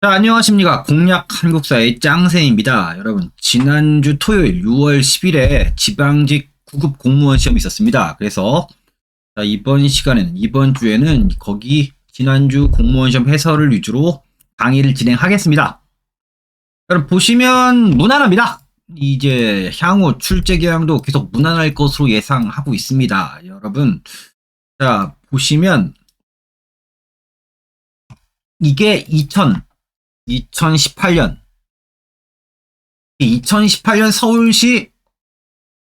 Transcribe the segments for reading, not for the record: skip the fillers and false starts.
자, 안녕하십니까. 공략 한국사의 짱쌤입니다. 여러분, 지난주 토요일 6월 10일에 지방직 9급 공무원 시험이 있었습니다. 그래서 자, 이번 주에는 거기 지난주 공무원 시험 해설을 위주로 강의를 진행하겠습니다. 여러분, 보시면 무난합니다. 이제 향후 출제 경향도 계속 무난할 것으로 예상하고 있습니다. 여러분, 자, 보시면 이게 2018년 서울시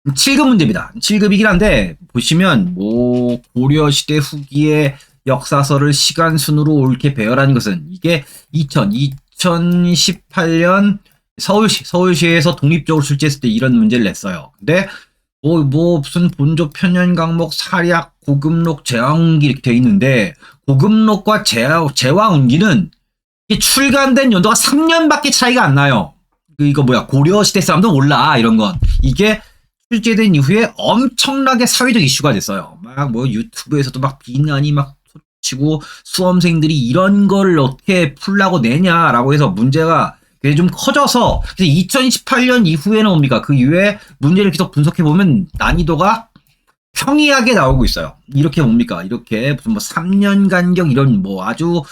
7급 문제입니다. 7급이긴 한데 보시면 뭐 고려시대 후기의 역사서를 시간순으로 옳게 배열한 것은 이게 2018년 서울시에서 독립적으로 출제했을 때 이런 문제를 냈어요. 근데 뭐 무슨 본조 편연 강목 사략 고급록 제왕운기 이렇게 돼 있는데 고급록과 제왕운기는 출간된 연도가 3년밖에 차이가 안 나요. 이거 뭐야, 고려시대 사람도 몰라, 이런 건. 이게 출제된 이후에 엄청나게 사회적 이슈가 됐어요. 막 뭐 유튜브에서도 막 비난이 막 쏟치고 수험생들이 이런 걸 어떻게 풀라고 내냐라고 해서 문제가 굉장히 좀 커져서, 그래서 2018년 이후에는 뭡니까? 그 이후에 문제를 계속 분석해보면 난이도가 평이하게 나오고 있어요. 이렇게 뭡니까? 이렇게 무슨 뭐 3년 간격 이런 뭐 아주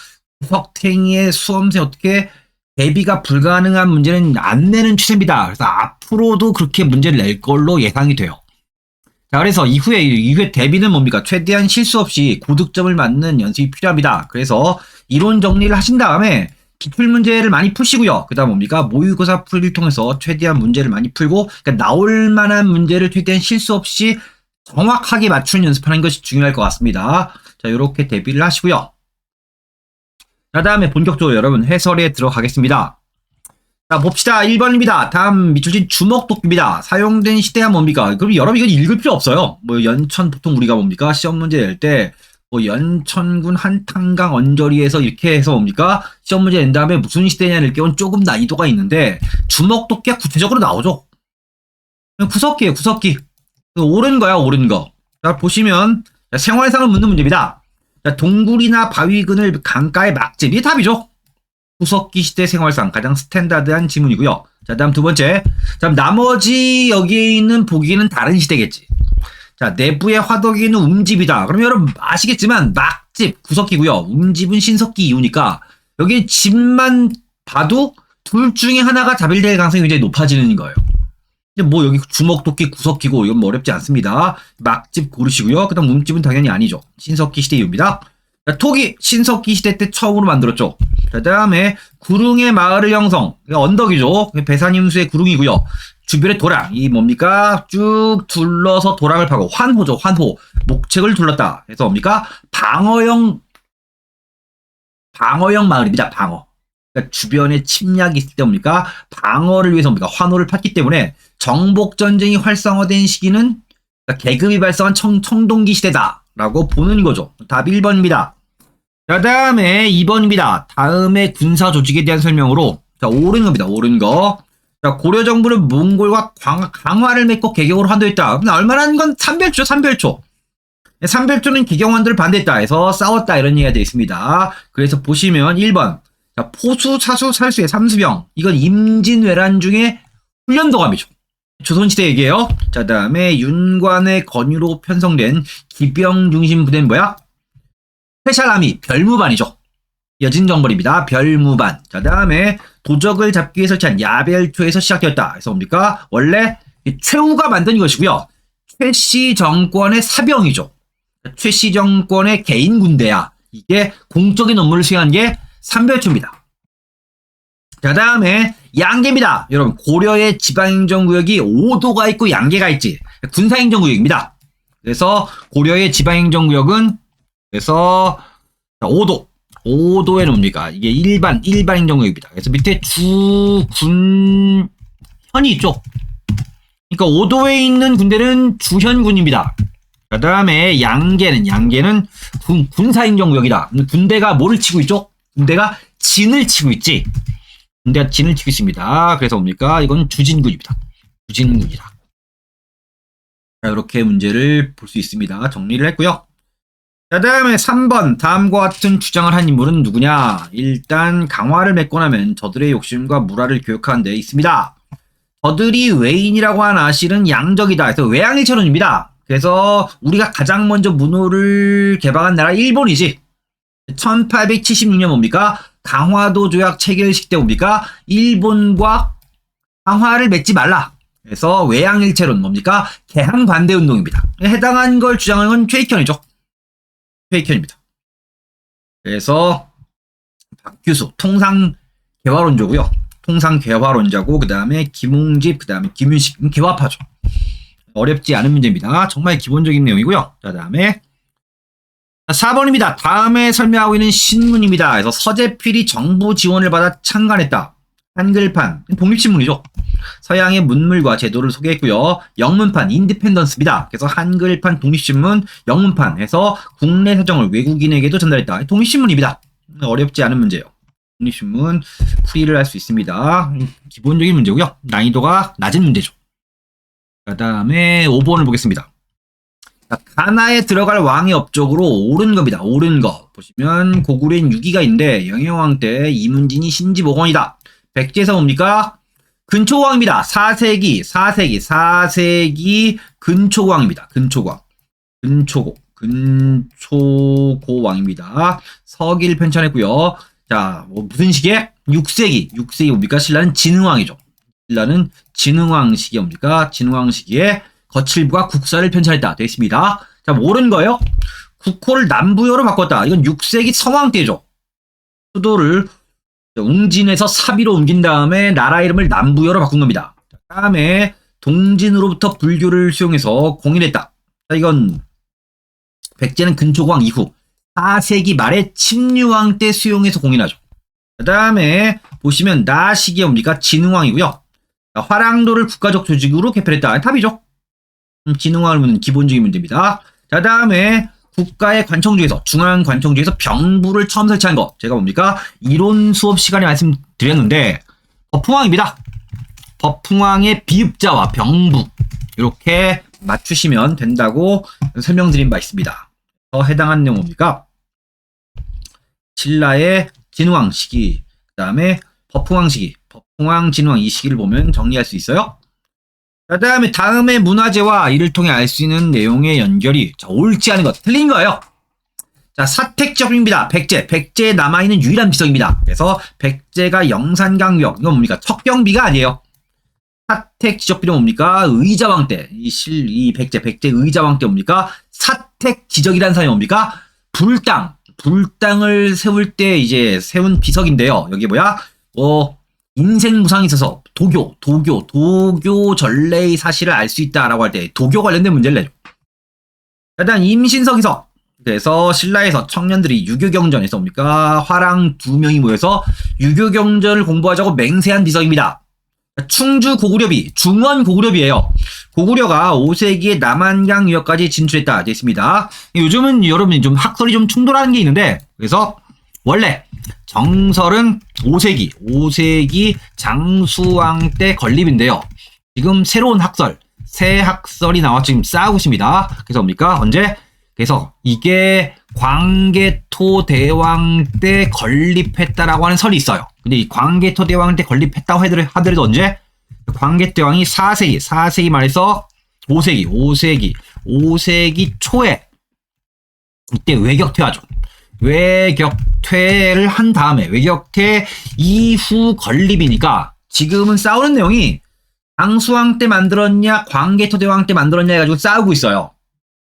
구석탱이의 수험생 어떻게 대비가 불가능한 문제는 안 내는 추세입니다. 그래서 앞으로도 그렇게 문제를 낼 걸로 예상이 돼요. 자, 그래서 이후에 대비는 뭡니까? 최대한 실수 없이 고득점을 맞는 연습이 필요합니다. 그래서 이론 정리를 하신 다음에 기출 문제를 많이 푸시고요. 그 다음 뭡니까? 모의고사 풀이를 통해서 최대한 문제를 많이 풀고, 그러니까 나올 만한 문제를 최대한 실수 없이 정확하게 맞추는 연습하는 것이 중요할 것 같습니다. 자, 이렇게 대비를 하시고요. 자, 다음에 본격적으로 여러분 해설에 들어가겠습니다. 자, 봅시다. 1번입니다. 다음 밑줄진 주먹도끼입니다. 사용된 시대가 뭡니까? 그럼 여러분 이건 읽을 필요 없어요. 뭐 연천 보통 우리가 뭡니까? 시험 문제 낼 때 뭐 연천군 한탄강 언저리에서 이렇게 해서 뭡니까? 시험 문제 낸 다음에 무슨 시대냐를 깨운 조금 난이도가 있는데 주먹도끼가 구체적으로 나오죠. 구석기예요, 구석기. 옳은 거야, 옳은 거. 자, 보시면 생활상을 묻는 문제입니다. 자, 동굴이나 바위근을 강가에 막집. 이게 답이죠. 구석기 시대 생활상 가장 스탠다드한 지문이고요. 자, 다음 두 번째. 자, 나머지 여기에 있는 보기는 다른 시대겠지. 자, 내부의 화덕이는 움집이다. 그럼 여러분 아시겠지만 막집 구석기고요. 움집은 신석기 이후니까 여기 집만 봐도 둘 중에 하나가 답이 될 가능성이 굉장히 높아지는 거예요. 뭐 여기 주먹도끼 구석기고 이건 뭐 어렵지 않습니다. 막집 고르시고요. 그 다음 움집은 당연히 아니죠. 신석기 시대 이후입니다. 자, 톡이 신석기 시대 때 처음으로 만들었죠. 자, 다음에 구릉의 마을을 형성. 언덕이죠. 배산임수의 구릉이고요. 주변에 도랑. 이 뭡니까? 쭉 둘러서 도랑을 파고 환호죠. 환호. 목책을 둘렀다. 그래서 뭡니까? 방어형 마을입니다. 방어. 그러니까 주변에 침략이 있을 때 뭡니까? 방어를 위해서 뭡니까? 환호를 팠기 때문에 정복전쟁이 활성화된 시기는 계급이 발성한 청동기 시대다라고 보는 거죠. 답 1번입니다. 자, 다음에 2번입니다. 다음에 군사 조직에 대한 설명으로 자, 옳은 겁니다. 옳은 거. 자, 고려 정부는 몽골과 강화를 맺고 개경으로 환도했다. 얼마나 건 삼별초, 삼별초. 삼별초는 개경환도를 반대했다 해서 싸웠다 이런 얘기가 되어 있습니다. 그래서 보시면 1번. 자, 포수, 사수, 살수의 삼수병. 이건 임진왜란 중에 훈련도감이죠. 조선시대 얘기예요. 자, 다음에 윤관의 권유로 편성된 기병 중심 부대는 뭐야? 스페셜아미, 별무반이죠. 여진정벌입니다. 별무반. 자, 다음에 도적을 잡기 위해 설치한 야별초에서 시작되었다. 그래서 뭡니까? 원래 최후가 만든 것이고요. 최씨 정권의 사병이죠. 최씨 정권의 개인 군대야. 이게 공적인 업무를 수행한 게 삼별초입니다. 자, 다음에 양계입니다. 여러분, 고려의 지방행정구역이 5도가 있고 양계가 있지. 군사행정구역입니다. 그래서 고려의 지방행정구역은 그래서 5도. 5도에는 뭡니까? 이게 일반 행정구역입니다. 그래서 밑에 주, 군, 현이 있죠. 그러니까 5도에 있는 군대는 주현군입니다. 그 다음에 양계는 군사행정구역이다. 군대가 뭐를 치고 있죠? 군대가 진을 치고 있지. 군대가 진을 치고 있습니다. 그래서 뭡니까? 이건 주진군입니다. 주진군이다. 자, 이렇게 문제를 볼 수 있습니다. 정리를 했고요. 자, 다음에 3번. 다음과 같은 주장을 한 인물은 누구냐? 일단 강화를 맺고 나면 저들의 욕심과 무라를 교육하는 데 있습니다. 저들이 외인이라고 하나 실은 양적이다. 그래서 외양일체론입니다. 그래서 우리가 가장 먼저 문호를 개방한 나라 일본이지. 1876년 뭡니까? 강화도 조약 체결식 때 뭡니까? 일본과 강화를 맺지 말라. 그래서 외양일체론 뭡니까? 개항반대운동입니다. 해당한 걸 주장하는 건 최익현이죠. 최익현입니다. 그래서 박규수 통상개화론자고요. 통상개화론자고 그 다음에 김홍집 그 다음에 김윤식 개화파죠. 어렵지 않은 문제입니다. 정말 기본적인 내용이고요. 자, 다음에 4번입니다. 다음에 설명하고 있는 신문입니다. 그래서 서재필이 정부 지원을 받아 창간했다. 한글판, 독립신문이죠. 서양의 문물과 제도를 소개했고요. 영문판, 인디펜던스입니다. 그래서 한글판, 독립신문, 영문판 해서 국내 사정을 외국인에게도 전달했다. 독립신문입니다. 어렵지 않은 문제예요. 독립신문 풀이를 할 수 있습니다. 기본적인 문제고요. 난이도가 낮은 문제죠. 그 다음에 5번을 보겠습니다. 가나에 들어갈 왕의 업적으로 옳은 겁니다. 옳은 거. 보시면 고구려인 6기가 있는데 영의왕 때 이문진이 신지모건이다. 백제에서 뭡니까? 근초고왕입니다. 4세기 근초고왕입니다. 근초고왕입니다. 서기를 편찬했고요. 자, 무슨 시기에? 6세기 뭡니까? 신라는 진흥왕이죠. 신라는 진흥왕 시기에 뭡니까? 진흥왕 시기에 거칠부가 국사를 편찬했다. 되어 있습니다. 자, 옳은 거예요. 국호를 남부여로 바꿨다. 이건 6세기 성왕 때죠. 수도를 웅진에서 사비로 옮긴 다음에 나라 이름을 남부여로 바꾼 겁니다. 다음에 동진으로부터 불교를 수용해서 공인했다. 자, 이건 백제는 근초고왕 이후 4세기 말에 침류왕 때 수용해서 공인하죠. 그 다음에 보시면 나 시기에 뭡니까? 진흥왕이고요. 자, 화랑도를 국가적 조직으로 개편했다. 답이죠. 진흥왕을 묻는 기본적인 문제입니다. 자, 다음에 국가의 관청 중에서 중앙 관청 중에서 병부를 처음 설치한 거 제가 뭡니까? 이론 수업 시간에 말씀드렸는데 법흥왕입니다. 법흥왕의 비읍자와 병부 이렇게 맞추시면 된다고 설명드린 바 있습니다. 해당하는 내용 뭡니까? 신라의 진흥왕 시기, 그 다음에 법흥왕 시기, 법흥왕, 진흥왕 이 시기를 보면 정리할 수 있어요. 그 다음에 문화재와 이를 통해 알 수 있는 내용의 연결이 옳지 않은 것, 틀린 거예요. 자, 사택지역입니다. 백제에 남아있는 유일한 비석입니다. 그래서 백제가 영산강역, 이건 뭡니까? 척경비가 아니에요. 사택지적비는 뭡니까? 의자왕 때, 이 백제 의자왕 때 뭡니까? 사택지적이라는 사람이 뭡니까? 불당을 세울 때 이제 세운 비석인데요. 여기 뭐야? 인생 무상이 있어서 도교 전례의 사실을 알 수 있다라고 할 때 도교 관련된 문제를 내죠. 일단 임신석이석. 그래서 신라에서 청년들이 유교경전에서 뭡니까? 화랑 2명이 모여서 유교경전을 공부하자고 맹세한 비석입니다. 충주 고구려비, 중원 고구려비예요. 고구려가 5세기에 남한강 유역까지 진출했다 되어 있습니다. 요즘은 여러분이 좀 학설이 좀 충돌하는 게 있는데, 그래서 원래 정설은 5세기 장수왕 때 건립인데요. 지금 새로운 학설, 새 학설이 나와 지금 싸우고 있습니다. 그래서 뭡니까? 언제? 그래서 이게 광개토 대왕 때 건립했다라고 하는 설이 있어요. 근데 이 광개토 대왕 때 건립했다고 하더라도 언제? 광개토 대왕이 4세기 말에서 5세기 초에 이때 외격퇴하죠. 외격퇴를 한 다음에 외격퇴 이후 건립이니까 지금은 싸우는 내용이 장수왕 때 만들었냐 광개토 대왕 때 만들었냐 해가지고 싸우고 있어요.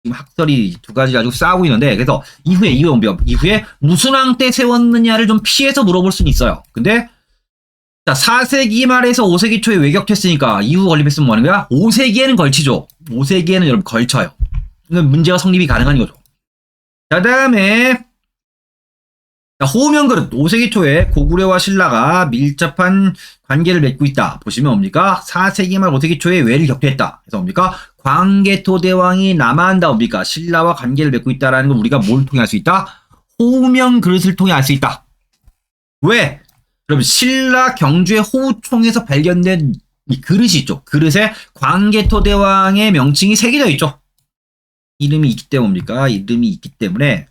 지금 학설이 두 가지 가지고 싸우고 있는데, 그래서 이후에 무슨 왕 때 세웠느냐를 좀 피해서 물어볼 수는 있어요. 근데 자, 4세기 말에서 5세기 초에 외격퇴했으니까 이후 건립했으면 뭐 하는 거야? 5세기에는 걸치죠. 5세기에는 여러분 걸쳐요. 문제가 성립이 가능한 거죠. 자, 다음에 호명그릇. 5세기 초에 고구려와 신라가 밀접한 관계를 맺고 있다. 보시면 뭡니까? 4세기 말 5세기 초에 외를 격퇴했다. 그래서 뭡니까? 광개토 대왕이 남한다. 뭡니까? 신라와 관계를 맺고 있다라는 걸 우리가 뭘 통해 알 수 있다? 호명그릇을 통해 알 수 있다. 왜? 여러분, 신라 경주의 호우총에서 발견된 이 그릇이 있죠. 그릇에 광개토 대왕의 명칭이 새겨져 있죠. 이름이 있기 때문에 뭡니까? 이름이 있기 때문에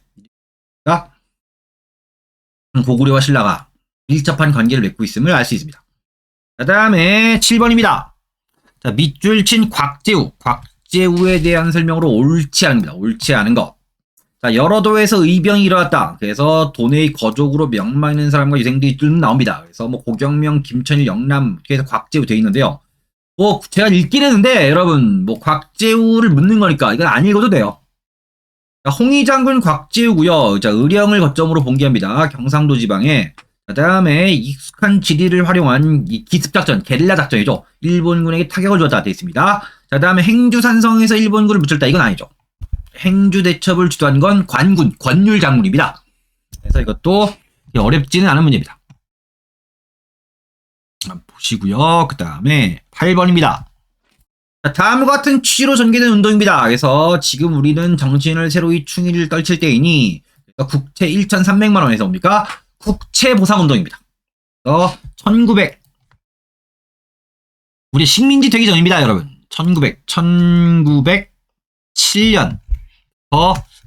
고구려와 신라가 밀접한 관계를 맺고 있음을 알 수 있습니다. 그 다음에 7번입니다. 자, 밑줄 친 곽제우. 곽제우에 대한 설명으로 옳지 않은 겁니다. 옳지 않은 거. 자, 여러 도에서 의병이 일어났다. 그래서 도내의 거족으로 명망 있는 사람과 유생들이 쭉 나옵니다. 그래서 뭐 고경명, 김천일, 영남, 그래서 곽제우 되어 있는데요. 뭐 제가 읽긴 했는데 여러분 뭐 곽제우를 묻는 거니까 이건 안 읽어도 돼요. 자, 홍희 장군 곽제우고요. 자, 의령을 거점으로 봉기합니다. 경상도 지방에. 그 다음에 익숙한 지리를 활용한 이 기습작전, 게릴라 작전이죠. 일본군에게 타격을 주었다 되어 있습니다. 자, 그 다음에 행주산성에서 일본군을 무찔렀다. 이건 아니죠. 행주 대첩을 주도한 건 관군, 권율 장군입니다. 그래서 이것도 어렵지는 않은 문제입니다. 보시고요. 그 다음에 8번입니다. 다음과 같은 취지로 전개된 운동입니다. 그래서 지금 우리는 정신을 새로이 충의를 떨칠 때이니 국채 1,300만 원에서 뭡니까? 국채 보상 운동입니다. 그래서 1900 우리 식민지 되기 전입니다, 여러분. 1907년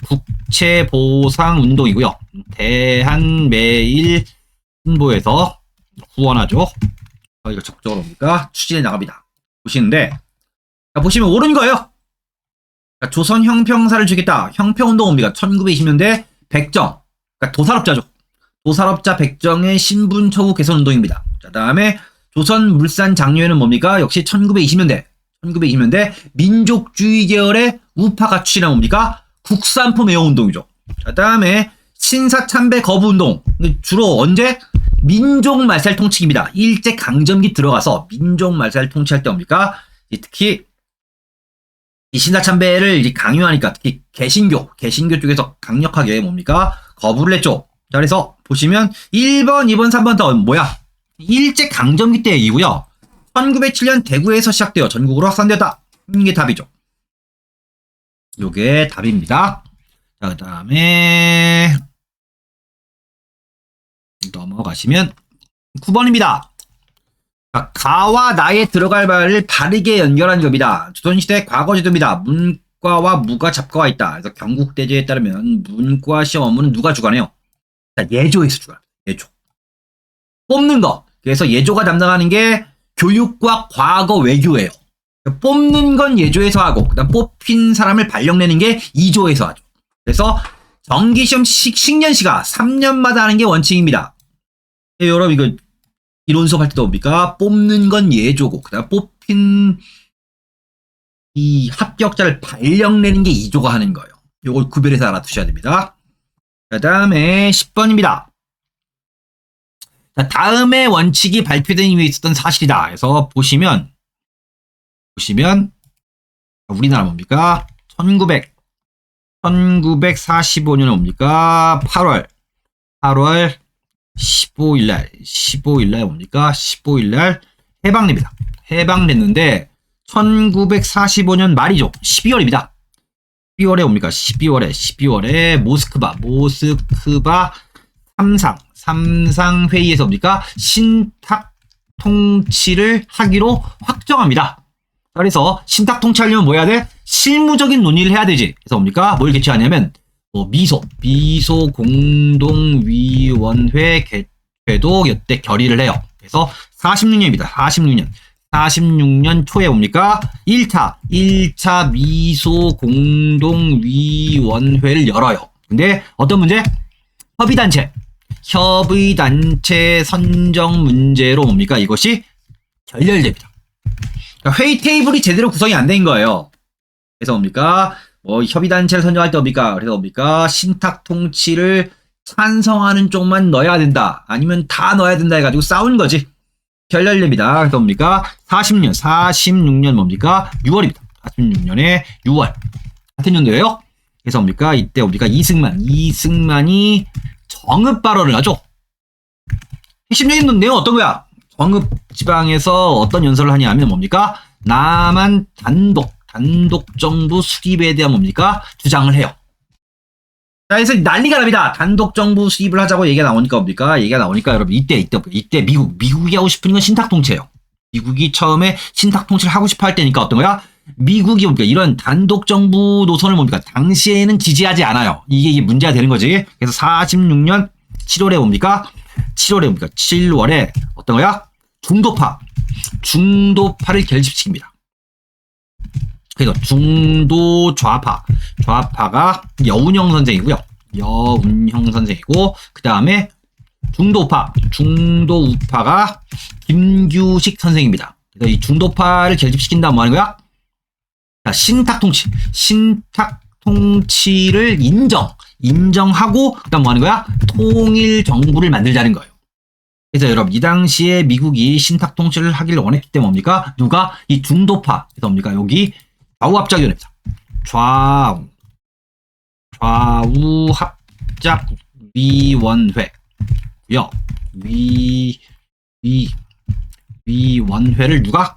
국채 보상 운동이고요. 대한매일 신보에서 후원하죠. 이거 적극적으로 뭡니까? 추진해 나갑니다. 보시는데 자, 보시면 옳은 거예요. 자, 조선 형평사를 주겠다. 형평운동 뭡니까? 1920년대 백정. 그러니까 도산업자죠. 도산업자 백정의 신분 처우 개선 운동입니다. 자, 다음에 조선 물산 장려회는 뭡니까? 역시 1920년대 민족주의 계열의 우파가 추진한 뭡니까? 국산품 애호 운동이죠. 자, 다음에 신사참배 거부 운동. 주로 언제? 민족 말살 통치기입니다. 일제 강점기 들어가서 민족 말살 통치할 때 뭡니까? 특히 이 신사참배를 강요하니까 특히 개신교 쪽에서 강력하게 뭡니까? 거부를 했죠. 자, 그래서 보시면 1번, 2번, 3번 더 뭐야? 일제 강점기 때 얘기고요. 1907년 대구에서 시작되어 전국으로 확산되었다. 이게 답이죠. 요게 답입니다. 자, 그 다음에 넘어가시면 9번입니다. 가와 나에 들어갈 말을 바르게 연결한 겁니다. 조선시대 과거제도입니다. 문과와 무가 잡과가 있다. 그래서 경국대제에 따르면 문과 시험 업무는 누가 주관해요? 예조에서 주관. 예조. 뽑는 거. 그래서 예조가 담당하는 게 교육과 과거 외교예요. 뽑는 건 예조에서 하고 그다음 뽑힌 사람을 발령내는 게 이조에서 하죠. 그래서 정기시험 식년시가 3년마다 하는 게 원칙입니다. 여러분 이거 이론 수업할 때도 뭡니까? 뽑는 건 예조고 그다음 뽑힌 이 합격자를 발령내는 게 이조가 하는 거예요. 이걸 구별해서 알아두셔야 됩니다. 그 다음에 10번입니다. 자, 다음의 원칙이 발표된 이후에 있었던 사실이다. 그래서 보시면 우리나라 뭡니까? 1945년은 뭡니까? 8월 15일날 뭡니까? 15일날 해방됩니다. 해방됐는데 1945년 말이죠. 12월입니다. 12월에 뭡니까? 12월에 모스크바 삼상 회의에서 뭡니까? 신탁 통치를 하기로 확정합니다. 그래서 신탁 통치하려면 뭐 해야 돼? 실무적인 논의를 해야 되지. 그래서 뭡니까? 뭘 개최하냐면 미소 공동위원회 개최도 이때 결의를 해요. 그래서 46년입니다. 46년 초에 뭡니까? 1차 미소 공동위원회를 열어요. 근데 어떤 문제? 협의단체 선정 문제로 뭡니까? 이것이 결렬됩니다. 그러니까 회의 테이블이 제대로 구성이 안 된 거예요. 그래서 뭡니까? 협의단체를 선정할 때 뭡니까? 그래서 뭡니까? 신탁 통치를 찬성하는 쪽만 넣어야 된다. 아니면 다 넣어야 된다 해가지고 싸운 거지. 결렬됩니다. 그래서 뭡니까? 46년 뭡니까? 6월입니다. 46년에 6월. 같은 년도예요. 그래서 뭡니까? 이때 뭡니까? 이승만이 정읍 발언을 하죠. 핵심적인 내용은 어떤 거야? 정읍 지방에서 어떤 연설을 하냐 하면 뭡니까? 남한 단독 정부 수립에 대한 뭡니까? 주장을 해요. 자, 그래서 난리가 납니다. 단독 정부 수립을 하자고 얘기가 나오니까 뭡니까? 여러분 이때 미국이 하고 싶은 건 신탁 통치예요. 미국이 처음에 신탁 통치를 하고 싶어 할 때니까 어떤 거야? 미국이 뭡니까? 이런 단독 정부 노선을 뭡니까? 당시에는 지지하지 않아요. 이게 문제가 되는 거지. 그래서 46년 7월에 뭡니까? 7월에 어떤 거야? 중도파를 결집시킵니다. 그래서 중도 좌파가 여운형 선생이고요. 여운형 선생이고, 그 다음에 중도우파가 김규식 선생입니다. 그래서 이 중도파를 결집시킨다 뭐 하는 거야? 자, 신탁 통치를 인정하고, 그 다음 뭐 하는 거야? 통일 정부를 만들자는 거예요. 그래서 여러분, 이 당시에 미국이 신탁 통치를 하기를 원했기 때문에 뭡니까? 누가? 이 중도파. 그래서 뭡니까? 여기 좌우합작위원회입니다. 좌우합작위원회. 위원회를 누가?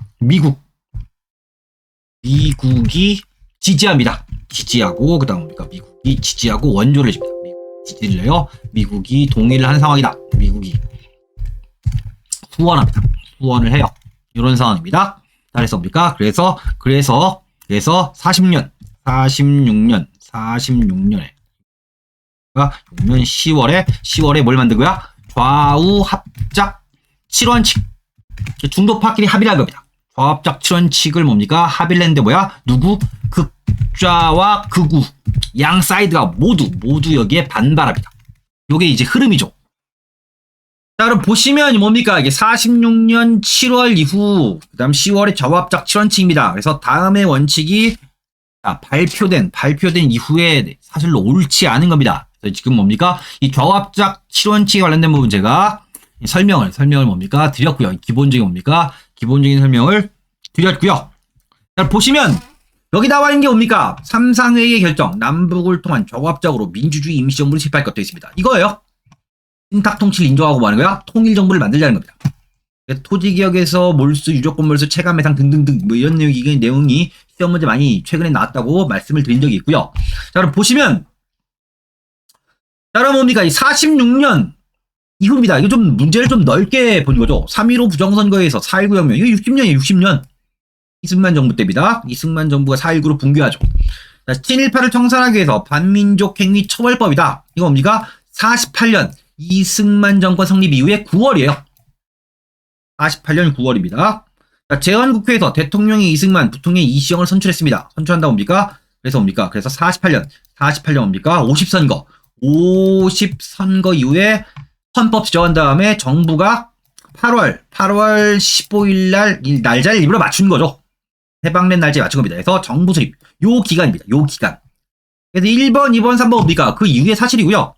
미국이 지지합니다. 지지하고, 그 다음 뭡니까? 미국이 지지하고 원조를 해줍니다. 미국이 지지를 해요. 미국이 동의를 한 상황이다. 미국이 후원을 해요. 이런 상황입니다. 그래서 뭡니까? 그래서 46년에 10월에 뭘 만든 거야? 좌우합작 7원칙. 중도파끼리 합의를 한 겁니다. 좌우합작 7원칙을 뭡니까? 합의를 했는데 뭐야? 누구? 극좌와 극우 양 사이드가 모두 여기에 반발합니다. 요게 이제 흐름이죠. 자, 그럼 보시면 뭡니까? 이게 46년 7월 이후, 그 다음 10월에 좌우합작 7원칙입니다. 그래서 다음의 원칙이 발표된 이후에 사실로 옳지 않은 겁니다. 그래서 지금 뭡니까? 이 좌우합작 7원칙에 관련된 부분 제가 설명을 뭡니까? 드렸고요. 기본적인 뭡니까? 기본적인 설명을 드렸고요. 자, 보시면 여기 나와 있는 게 뭡니까? 3상회의 결정, 남북을 통한 좌우합작으로 민주주의 임시정부를 실시할 것도 있습니다. 이거예요. 신탁 통치를 인정하고 뭐 하는 거야? 통일정부를 만들자는 겁니다. 토지개혁에서 몰수, 유조건 몰수, 체감해상 등등등 뭐 이런 내용이 시험 문제 많이 최근에 나왔다고 말씀을 드린 적이 있고요. 자, 그럼 보시면 그럼 뭡니까? 이 46년 이후입니다. 이거 좀 문제를 좀 넓게 보는 거죠. 3.15 부정선거에서 4.19 혁명. 이거 60년이에요. 60년. 이승만 정부 때입니다. 이승만 정부가 4.19로 붕괴하죠. 자, 친일파를 청산하기 위해서 반민족 행위 처벌법이다. 이거 뭡니까? 48년 이승만 정권 성립 이후에 9월이에요. 48년 9월입니다. 자, 재헌국회에서 대통령이 이승만, 부통령이 이시영을 선출했습니다. 선출한다 뭡니까? 그래서 뭡니까? 그래서 48년 뭡니까? 50선거 이후에 헌법 지정한 다음에 정부가 8월 15일 날짜를 일부러 맞춘 거죠. 해방된 날짜에 맞춘 겁니다. 그래서 정부 수립. 요 기간입니다. 요 기간. 그래서 1번, 2번, 3번 뭡니까? 그 이후의 사실이고요.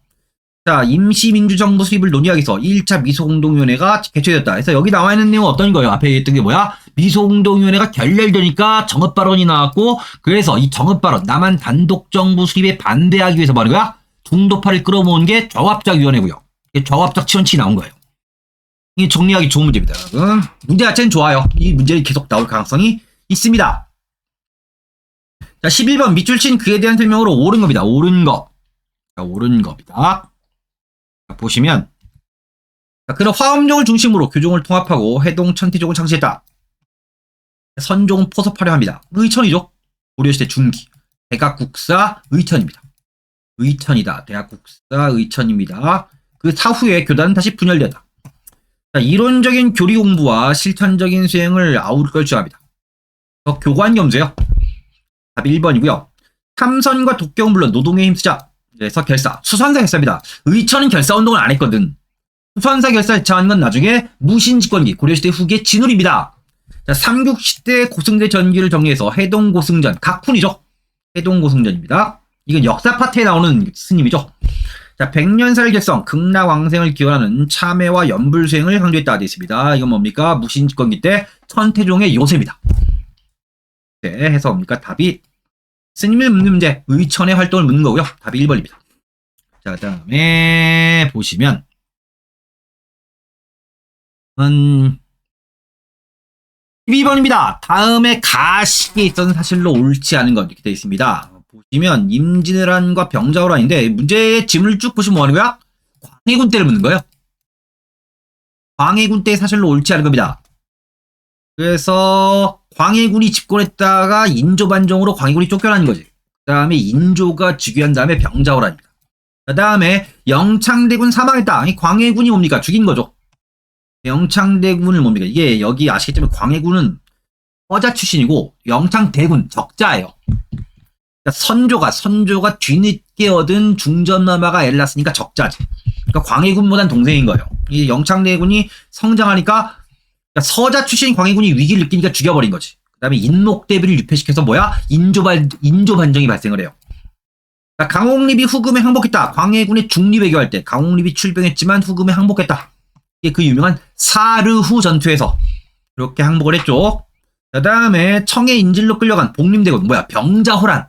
자, 임시민주정부 수립을 논의하기 위해서 1차 미소공동위원회가 개최됐다. 그래서 여기 나와 있는 내용은 어떤 거예요? 앞에 있던 게 뭐야? 미소공동위원회가 결렬되니까 정읍발언이 나왔고, 그래서 이 정읍발언, 남한 단독정부 수립에 반대하기 위해서 말이야? 뭐 중도파를 끌어모은 게 좌우합작위원회고요. 좌우합작 7원칙이 나온 거예요. 이게 정리하기 좋은 문제입니다, 여러분. 문제 자체는 좋아요. 이 문제는 계속 나올 가능성이 있습니다. 자, 11번 밑줄 친 그에 대한 설명으로 옳은 겁니다. 옳은 겁니다. 자, 보시면 그런 화엄종을 중심으로 교종을 통합하고 해동 천태종을 창시했다. 선종은 포섭하려 합니다. 의천이죠. 고려시대 중기. 대각국사 의천입니다. 대각국사 의천입니다. 그 사후에 교단은 다시 분열되었다. 자, 이론적인 교리 공부와 실천적인 수행을 아우를 걸 주합니다. 교관 겸수요. 답 1번이고요. 참선과 독경은 물론 노동에 힘쓰자. 그래서 결사. 수선사 결사입니다. 의천은 결사 운동을 안 했거든. 수선사 결사 제청한 건 나중에 무신집권기 고려시대 후기의 진울입니다. 자, 삼국시대 고승제 전기를 정리해서 해동고승전. 각훈이죠. 해동고승전입니다. 이건 역사 파트에 나오는 스님이죠. 자, 백년사를 결성, 극락왕생을 기원하는 참회와 연불수행을 강조했다 되어 있습니다. 이건 뭡니까? 무신집권기 때 천태종의 요새입니다. 네, 해서 뭡니까? 답이 스님을 묻는 문제, 의천의 활동을 묻는 거고요. 답이 1번입니다. 자, 그 다음에 보시면 12번입니다. 다음에 가식에 있어서는 사실로 옳지 않은 것 이렇게 되어 있습니다. 보시면 임진왜란과 병자호란인데 문제의 지문을 쭉 보시면 뭐 하는 거야? 광해군 때를 묻는 거예요. 광해군 때 사실로 옳지 않은 겁니다. 그래서 광해군이 집권했다가 인조반정으로 광해군이 쫓겨난 거지. 그 다음에 인조가 즉위한 다음에 병자호란입니다. 그 다음에 영창대군 사망했다. 이 광해군이 뭡니까? 죽인 거죠. 영창대군을 뭡니까? 이게 여기 아시겠지만 광해군은 허자 출신이고 영창대군 적자예요. 그러니까 선조가 뒤늦게 얻은 중전마마가 애를 낳았으니까 적자지. 그러니까 광해군보단 동생인 거예요. 이 영창대군이 성장하니까 그러니까 서자 출신 광해군이 위기를 느끼니까 죽여버린 거지. 그 다음에 인목대비를 유폐시켜서 뭐야? 인조반정이 발생을 해요. 그러니까 강홍립이 후금에 항복했다. 광해군의 중립외교할 때 강홍립이 출병했지만 후금에 항복했다. 이게 그 유명한 사르후 전투에서 이렇게 항복을 했죠. 그 다음에 청해 인질로 끌려간 복림대군 뭐야? 병자호란.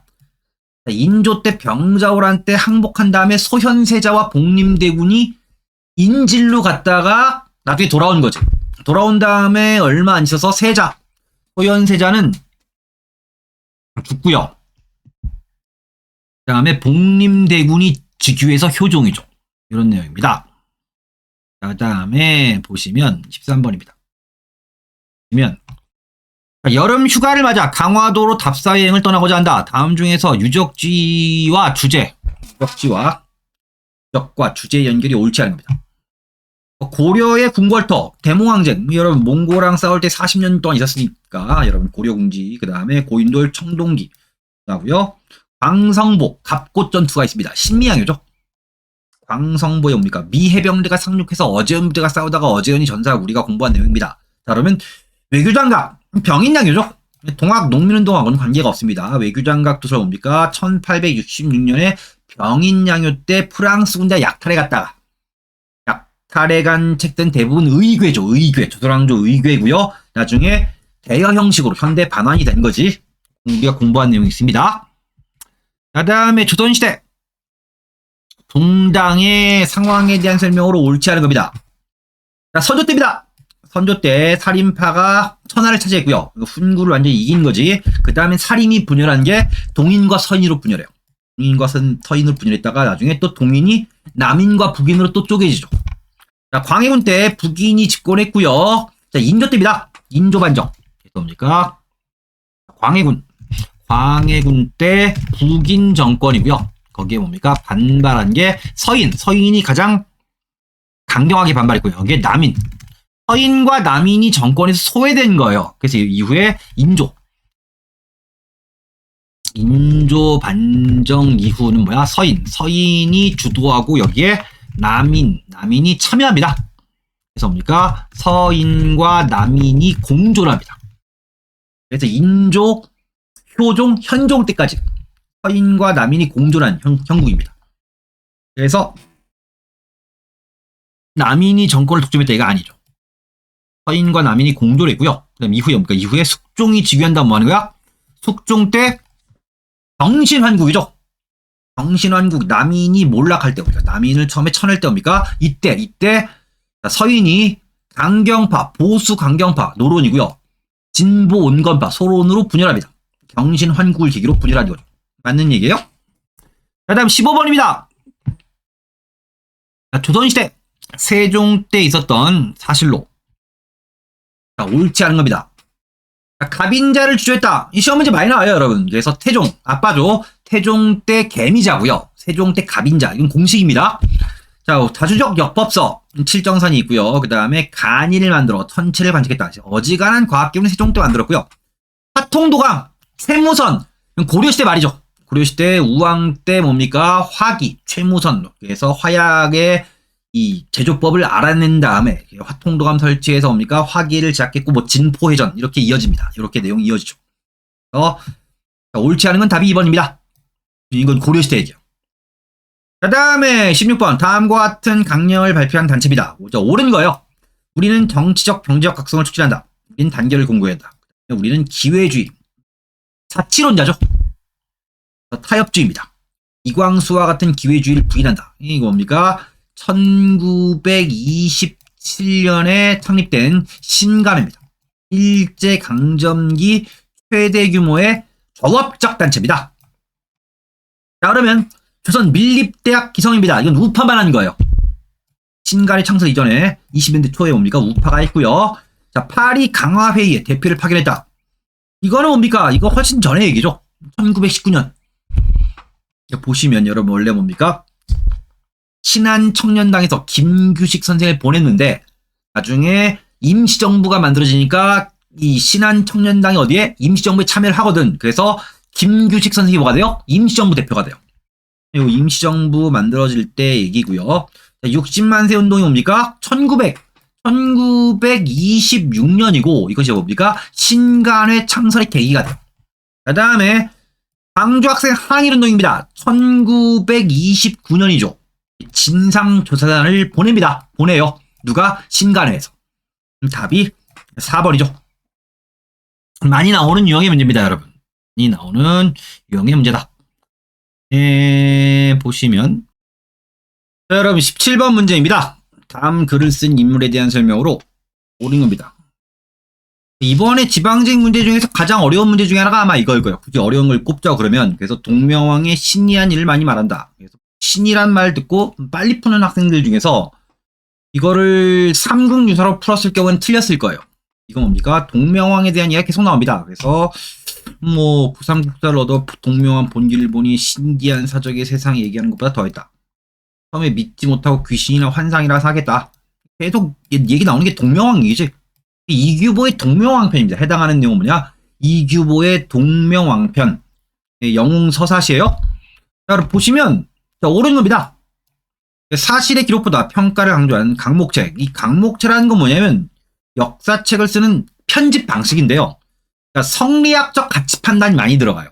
인조 때 병자호란 때 항복한 다음에 소현세자와 복림대군이 인질로 갔다가 나중에 돌아온 거지. 돌아온 다음에 얼마 안 있어서 소현세자는 죽고요. 그 다음에 복림대군이 즉위해서 효종이죠. 이런 내용입니다. 그 다음에 보시면 13번입니다. 보시면 여름 휴가를 맞아 강화도로 답사여행을 떠나고자 한다. 다음 중에서 유적과 주제의 연결이 옳지 않습니다. 고려의 궁궐터, 대몽항쟁, 여러분 몽고랑 싸울 때 40년 동안 있었으니까 여러분 고려궁지, 그 다음에 고인돌 청동기 나고요. 광성보, 갑곶전투가 있습니다. 신미양요죠. 광성보에 뭡니까? 미해병대가 상륙해서 어제은부대가 싸우다가 어제은이 전사 우리가 공부한 내용입니다. 자, 그러면 외교장갑, 병인양요죠. 동학 농민운동하고는 관계가 없습니다. 외교장갑 도서 뭡니까? 1866년에 병인양요 때 프랑스 군대 약탈에 갔다가 약탈에 간 책들은 대부분 의궤죠. 조선왕조 의궤고요. 나중에 대여 형식으로 현대 반환이 된 거지. 우리가 공부한 내용이 있습니다. 그 다음에 조선시대 동당의 상황에 대한 설명으로 옳지 않은 겁니다. 자, 선조 때입니다. 선조 때 살인파가 천하를 차지했고요. 훈구를 완전히 이긴 거지. 그 다음에 살인이 분열한 게 동인과 서인으로 분열해요. 동인과 서인으로 분열했다가 나중에 또 동인이 남인과 북인으로 또 쪼개지죠. 자, 광해군 때 북인이 집권했고요. 자, 인조 때입니다. 인조반정. 뭡니까? 광해군 때 북인 정권이고요. 거기에 뭡니까? 반발한 게 서인이 가장 강경하게 반발했고요. 여기에 남인. 서인과 남인이 정권에서 소외된 거예요. 그래서 이후에 인조 반정 이후는 뭐야? 서인이 주도하고 여기에 남인이 참여합니다. 그래서 뭡니까? 서인과 남인이 공조를 합니다. 그래서 인조, 효종, 현종 때까지 서인과 남인이 공존한 형국입니다. 그래서 남인이 정권을 독점했다 이거 아니죠. 서인과 남인이 공존을 했고요. 그다음 이후에 뭡니까? 이후에 숙종이 즉위한다면 뭐 하는 거야? 숙종 때 정신환국이죠. 정신환국, 남인이 몰락할 때 뭡니까? 남인을 처음에 쳐낼 때 뭡니까? 이때 서인이 강경파, 보수 강경파 노론이고요. 진보 온건파 소론으로 분열합니다. 정신환국을 계기로 분열한 거죠. 맞는 얘기예요? 그 다음 15번입니다. 조선시대 세종 때 있었던 사실로 옳지 않은 겁니다. 갑인자를 주저했다. 이 시험 문제 많이 나와요, 여러분. 그래서 태종, 아빠죠. 태종 때 개미자고요. 세종 때 갑인자. 이건 공식입니다. 자, 다주적 역법서 칠정산이 있고요. 그 다음에 간이를 만들어 천체를 관측했다. 어지간한 과학기운은 세종 때 만들었고요. 화통도감, 최무선, 고려시대 말이죠. 고려시대 우왕 때 뭡니까? 화기, 최무선. 그래서 화약의 이 제조법을 알아낸 다음에 화통도감 설치해서 뭡니까? 화기를 제작했고 뭐 진포회전 이렇게 이어집니다. 이렇게 내용이 이어지죠. 옳지 않은 건 답이 2번입니다. 이건 고려시대 얘기예요. 그 다음에 16번 다음과 같은 강령을 발표한 단체입니다. 옳은 거예요. 우리는 정치적 경제적 각성을 촉진한다. 우리는 단결을 공고해야 한다. 우리는 기회주의 자치론자죠. 타협주의입니다. 이광수와 같은 기회주의를 부인한다. 이거 뭡니까? 1927년에 창립된 신간회입니다. 일제강점기 최대 규모의 조업적 단체입니다. 자, 그러면 조선 밀립대학 기성입니다. 이건 우파만 한 거예요. 신간회 창설 이전에 20년대 초에 뭡니까? 우파가 있고요. 자, 파리 강화회의에 대표를 파견했다. 이거는 뭡니까? 이거 훨씬 전의 얘기죠. 1919년. 보시면 여러분 원래 뭡니까? 신한청년당에서 김규식 선생을 보냈는데 나중에 임시정부가 만들어지니까 이 신한청년당이 어디에? 임시정부에 참여를 하거든. 그래서 김규식 선생이 뭐가 돼요? 임시정부 대표가 돼요. 이 임시정부 만들어질 때 얘기고요. 60만 세 운동이 뭡니까? 1926년이고 이것이 뭡니까? 신간회 창설의 계기가 돼요. 그 다음에 광주학생 항일운동입니다. 1929년이죠. 진상조사단을 보냅니다. 보내요. 누가? 신간회에서. 답이 4번이죠. 많이 나오는 유형의 문제입니다, 여러분. 많이 나오는 유형의 문제다. 보시면 자, 여러분 17번 문제입니다. 다음 글을 쓴 인물에 대한 설명으로 옳은 겁니다. 이번에 지방직 문제 중에서 가장 어려운 문제 중에 하나가 아마 이거일 거예요. 굳이 어려운 걸 꼽자 그러면 그래서 동명왕의 신이한 일을 많이 말한다. 그래서 신이란 말 듣고 빨리 푸는 학생들 중에서 이거를 삼국유사로 풀었을 경우는 틀렸을 거예요. 이거 뭡니까? 동명왕에 대한 이야기가 계속 나옵니다. 그래서 뭐 부삼국사를 얻어 동명왕 본기를 보니 신기한 사적의 세상에 얘기하는 것보다 더했다. 처음에 믿지 못하고 귀신이나 환상이라 사겠다. 계속 얘기 나오는 게 동명왕 얘기지. 이규보의 동명왕편입니다. 해당하는 내용은 뭐냐? 이규보의 동명왕편. 영웅서사시예요. 자, 여러분 보시면 자, 옳은 겁니다. 사실의 기록보다 평가를 강조하는 강목책. 이 강목체라는 건 뭐냐면 역사책을 쓰는 편집 방식인데요. 그러니까 성리학적 가치 판단이 많이 들어가요.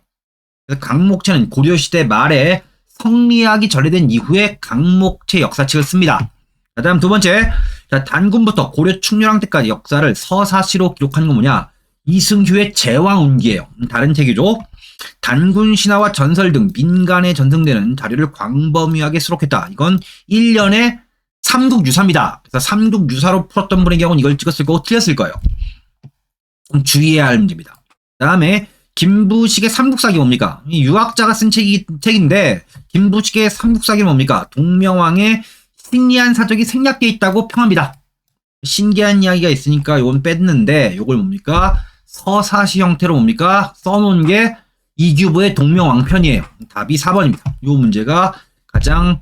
그래서 강목체는 고려시대 말에 성리학이 전래된 이후에 강목체 역사책을 씁니다. 자, 다음 두 번째. 자, 단군부터 고려 충렬왕 때까지 역사를 서사시로 기록한 건 뭐냐? 이승휴의 제왕운기예요. 다른 책이죠. 단군 신화와 전설 등 민간에 전승되는 자료를 광범위하게 수록했다. 이건 1년에 삼국유사입니다. 그래서 삼국유사로 풀었던 분의 경우는 이걸 찍었을 거고 틀렸을 거예요. 주의해야 할 문제입니다. 그 다음에 김부식의 삼국사기 뭡니까? 이 유학자가 쓴 책인데 김부식의 삼국사기는 뭡니까? 동명왕의 신기한 사적이 생략되어 있다고 평합니다. 신기한 이야기가 있으니까 이건 뺐는데 이걸 뭡니까? 서사시 형태로 뭡니까? 써놓은 게 이규보의 동명왕편이에요. 답이 4번입니다. 이 문제가 가장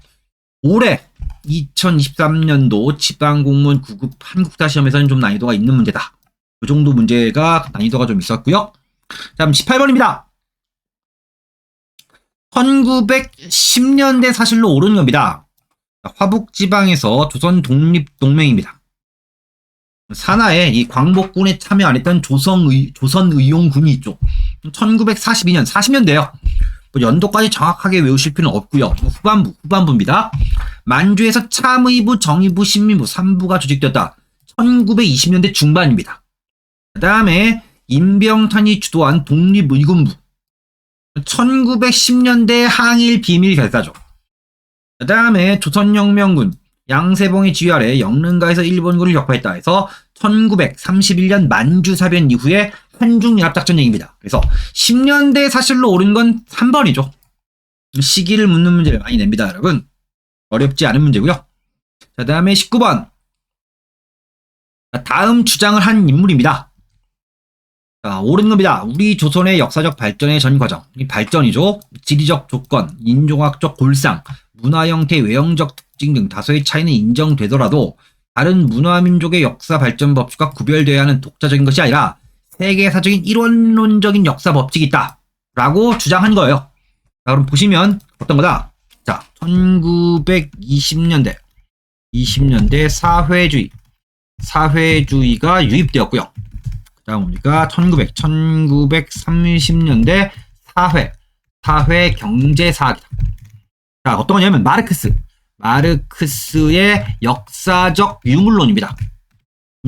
올해 2023년도 지방공무원 9급 한국사 시험에서는 좀 난이도가 있는 문제다. 그 정도 문제가 난이도가 좀 있었고요. 다음 18번입니다. 1910년대 사실로 옳은 겁니다. 화북지방에서 조선 독립동맹입니다. 산하에 이 광복군에 참여 안 했던 조선의용군이 있죠. 1942년, 40년대요. 뭐 연도까지 정확하게 외우실 필요는 없고요. 후반부입니다. 만주에서 참의부, 정의부, 신민부 3부가 조직되었다. 1920년대 중반입니다. 그 다음에 임병탄이 주도한 독립의군부 1910년대 항일 비밀 결사죠. 그 다음에 조선혁명군 양세봉의 지휘 아래 영릉가에서 일본군을 격파했다 해서 1931년 만주사변 이후에 한중연합작전 얘기입니다. 그래서 10년대 사실로 옳은 건 3번이죠. 시기를 묻는 문제를 많이 냅니다, 여러분. 어렵지 않은 문제고요. 자, 다음에 19번. 다음 주장을 한 인물입니다. 자, 옳은 겁니다. 우리 조선의 역사적 발전의 전 과정. 이 발전이죠. 지리적 조건, 인종학적 골상, 문화 형태, 외형적 특징 등 다소의 차이는 인정되더라도 다른 문화민족의 역사 발전 법칙과 구별되어야 하는 독자적인 것이 아니라 세계사적인 일원론적인 역사 법칙이 있다. 라고 주장한 거예요. 자, 그럼 보시면 어떤 거다? 자, 1920년대 사회주의가 유입되었고요. 그 다음 뭡니까? 1930년대 사회 경제사학이다. 자, 어떤 거냐면 마르크스의 역사적 유물론입니다.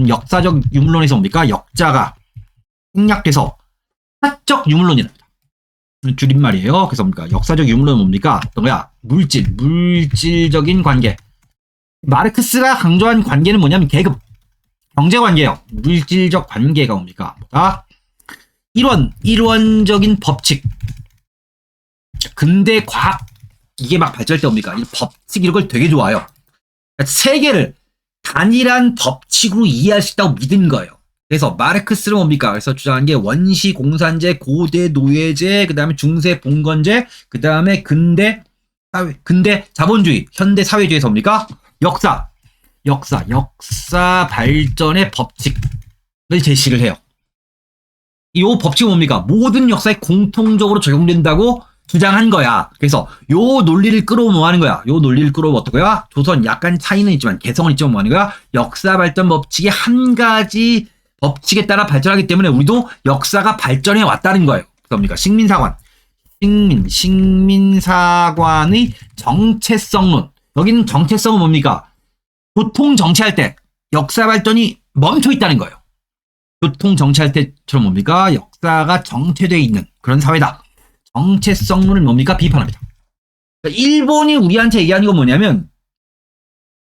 역사적 유물론에서 뭡니까? 역자가 생략돼서 사적 유물론이랍니다. 줄임말이에요. 그래서 뭡니까? 역사적 유물론은 뭡니까? 어떤 거야? 물질적인 관계. 마르크스가 강조한 관계는 뭐냐면 계급, 경제관계예요. 물질적 관계가 뭡니까? 뭐다? 일원적인 법칙. 근대 과학 이게 막 발전할 때 뭡니까? 이 법칙 이런 걸 되게 좋아해요. 세계를 단일한 법칙으로 이해할 수 있다고 믿은 거예요. 그래서 마르크스는 뭡니까? 그래서 주장한 게 원시 공산제, 고대 노예제, 그 다음에 중세 봉건제, 그 다음에 근대 사회, 근대 자본주의, 현대 사회주의에서 뭡니까? 역사 발전의 법칙을 제시를 해요. 이 법칙은 뭡니까? 모든 역사에 공통적으로 적용된다고 주장한 거야. 그래서 요 논리를 끌어오면 뭐 하는 거야? 요 논리를 끌어오면 어떤 거야? 조선 약간 차이는 있지만 개성은 있지만 뭐 하는 거야? 역사 발전 법칙이 한 가지 법칙에 따라 발전하기 때문에 우리도 역사가 발전해 왔다는 거예요. 뭡니까? 식민사관의 정체성론. 여기는 정체성은 뭡니까? 보통 정치할 때 역사 발전이 멈춰 있다는 거예요. 교통 정치할 때처럼 뭡니까? 역사가 정체되어 있는 그런 사회다. 정체성론을 뭡니까? 비판합니다. 그러니까 일본이 우리한테 얘기하는 건 뭐냐면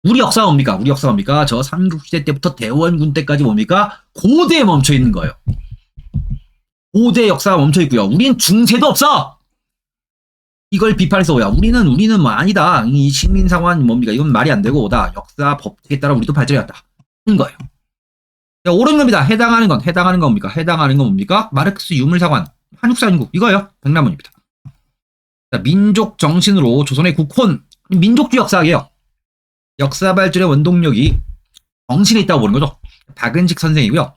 우리 역사가 뭡니까? 우리 역사가 뭡니까? 저 삼국시대 때부터 대원군 때까지 뭡니까? 고대에 멈춰 있는 거예요. 고대 역사가 멈춰 있고요. 우린 중세도 없어. 이걸 비판해서 뭐야? 우리는 뭐 아니다. 이 식민상황 뭡니까? 이건 말이 안 되고 다 역사 법칙에 따라 우리도 발전해왔다. 하는 거예요. 옳은 겁니다. 해당하는 건 뭡니까? 해당하는 건 뭡니까? 마르크스 유물사관, 한국사인국 이거예요. 백남문입니다. 자, 민족 정신으로 조선의 국혼, 민족주의 역사학이에요. 역사 발전의 원동력이 정신에 있다고 보는 거죠. 박은식 선생이고요.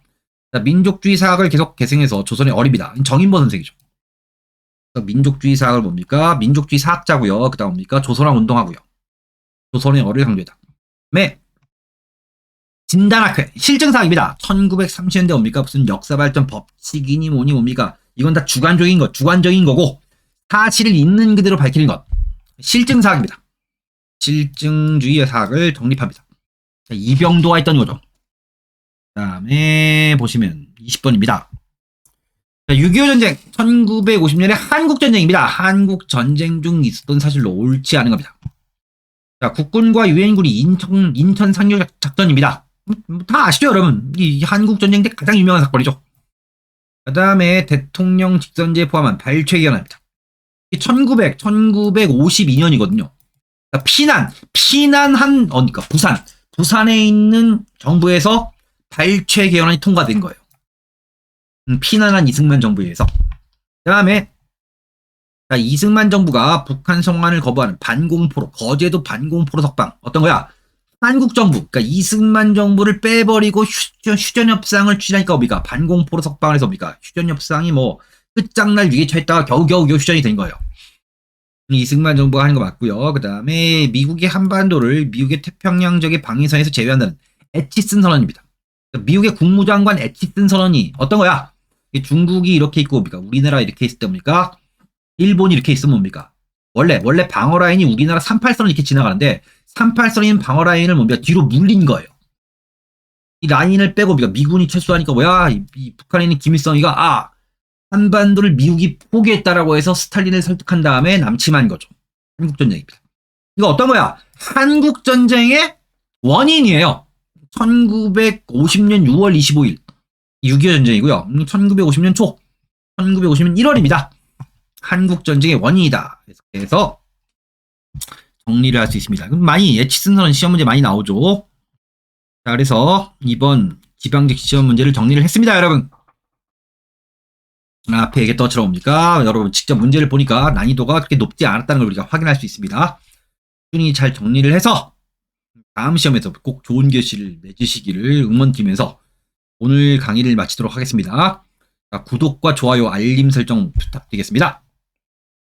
자, 민족주의 사학을 계속 계승해서 조선의 어립니다. 정인보 선생이죠. 민족주의 사학을 뭡니까? 민족주의 사학자고요. 그 다음 뭡니까? 조선왕 운동하고요. 조선의 어를 강조했다. 네. 진단학회 실증사학입니다. 1930년대 뭡니까? 무슨 역사발전 법칙이니 뭐니 뭡니까? 이건 다 주관적인 거고 사실을 있는 그대로 밝히는 것. 실증사학입니다. 실증주의 사학을 정립합니다. 자, 이병도가 있던 거죠. 그 다음에 보시면 20번입니다. 6.25 전쟁 1950년에 한국전쟁입니다. 한국전쟁 중 있었던 사실로 옳지 않은 겁니다. 자, 국군과 유엔군이 인천 상륙 작전입니다. 다 아시죠, 여러분? 이 한국전쟁 때 가장 유명한 사건이죠. 그 다음에 대통령 직선제 포함한 발췌기원합니다. 1952년이거든요. 그러니까 피난한, 그러니까 부산에 있는 정부에서 발췌 개헌안이 통과된 거예요. 피난한 이승만 정부에 의해서. 그 다음에 이승만 정부가 북한 성환을 거부하는 반공포로, 거제도 반공포로 석방. 어떤 거야? 한국 정부, 그러니까 이승만 정부를 빼버리고 휴전협상을 취하니까 뭡니까? 반공포로 석방을 해서 뭡니까? 휴전협상이 뭐 끝장날 위기에 처했다가 겨우겨우 휴전이 된 거예요. 이승만 정부가 하는 거 맞고요. 그 다음에 미국의 한반도를 미국의 태평양 지역의 방위선에서 제외한다는 에치슨 선언입니다. 미국의 국무장관 에치슨 선언이 어떤 거야? 중국이 이렇게 있고 뭡니까? 우리나라 이렇게 있을 때 뭡니까? 일본이 이렇게 있으면 뭡니까? 원래 방어 라인이 우리나라 38선을 이렇게 지나가는데 38선인 방어 라인을 뭡니까? 뒤로 물린 거예요. 이 라인을 빼고 뭡니까? 미군이 철수하니까 뭐야? 이 북한에 있는 김일성이가 한반도를 미국이 포기했다라고 해서 스탈린을 설득한 다음에 남침한 거죠. 한국전쟁입니다. 이거 어떤 거야? 한국전쟁의 원인이에요. 1950년 6월 25일 6.25 전쟁이고요. 1950년 초 1950년 1월입니다. 한국전쟁의 원인이다. 그래서 정리를 할 수 있습니다. 많이 에치슨 선언 시험 문제 많이 나오죠. 자, 그래서 이번 지방직 시험 문제를 정리를 했습니다, 여러분. 앞에 얘기했던 것처럼 뭡니까? 여러분 직접 문제를 보니까 난이도가 그렇게 높지 않았다는 걸 우리가 확인할 수 있습니다. 꾸준히 잘 정리를 해서 다음 시험에서 꼭 좋은 결실을 맺으시기를 응원드리면서 오늘 강의를 마치도록 하겠습니다. 자, 구독과 좋아요, 알림 설정 부탁드리겠습니다.